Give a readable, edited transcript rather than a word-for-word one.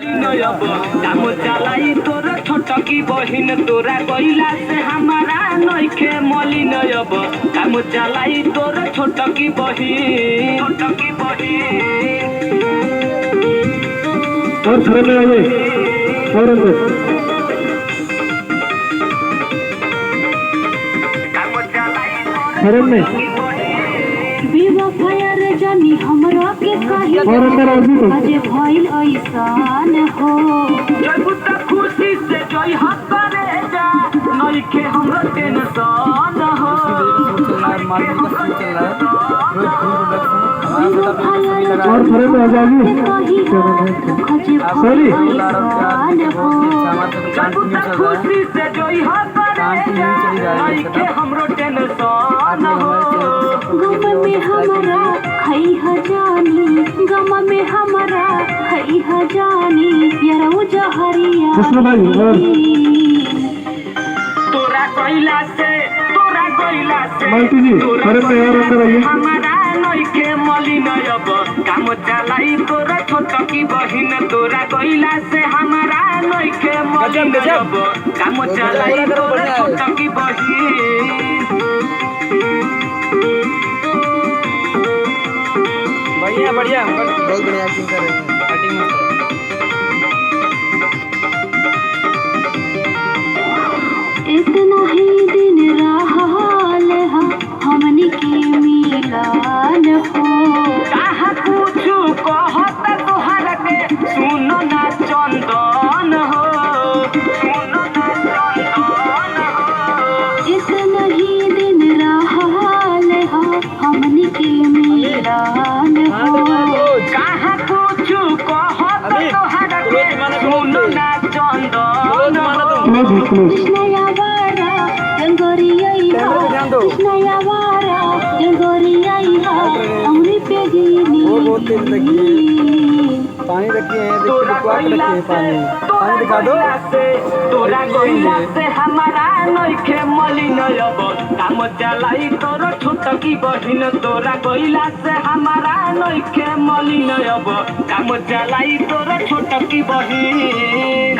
काम चलाई तोर छोटकी बहिन तोरा गईला से हमारा नइखे मलिन अब काम चलाई तोर छोटकी बहिन और खड़े में आइए और अंदर खड़े में बेवफायर जानी हमरा के काहे और अंदर आजी तो अजे भइल ऐसान हो जय पुत्र खुशी से जय हाथ करे जा नइखे हमरा टेंशन हो और खड़े में आ जाइए सॉरी जय पुत्र खुशी से जय हाथ करे जा नइखे हमरा टेंशन हो गम में हमारा खई हजानी गम में हमारा खई हजानी यारो जहरिया कृष्ण भाई तोरा गईला से मालती जी खड़े में और अंदर आइए हमारा नइखे मलिन अब काम चलाई तोरा छोटकी बहिन तोरा गईला से हमारा नइखे मलिन अब काम चलाई तोरा छोटकी बहिन बढ़िया बहुत बढ़िया एक्टिंग कर रहे हैं एक्टिंग मस्त है इतना ही दिन रहल हा हमनी के मिलन हो कहा कुछु कहत तोहर के सुन ना चंदन हो इतना ही दिन रहल हा हमनी के मिलन हो कहा कुछु कहत तोहर के सुन ना चंदन हो कृष्णया वारा गंगोरियाई हा कृष्णया वारा गंगोरियाई हा अमृत पे गिनी पानी रखिए हैं तोरा गईला से तोरा गईला से हमारा नइखे मलिन अब काम चलाई तोर छोटकी बहिन तोरा गईला से हमारा नइखे मलिन अब काम चलाई तोर छोटकी बहिन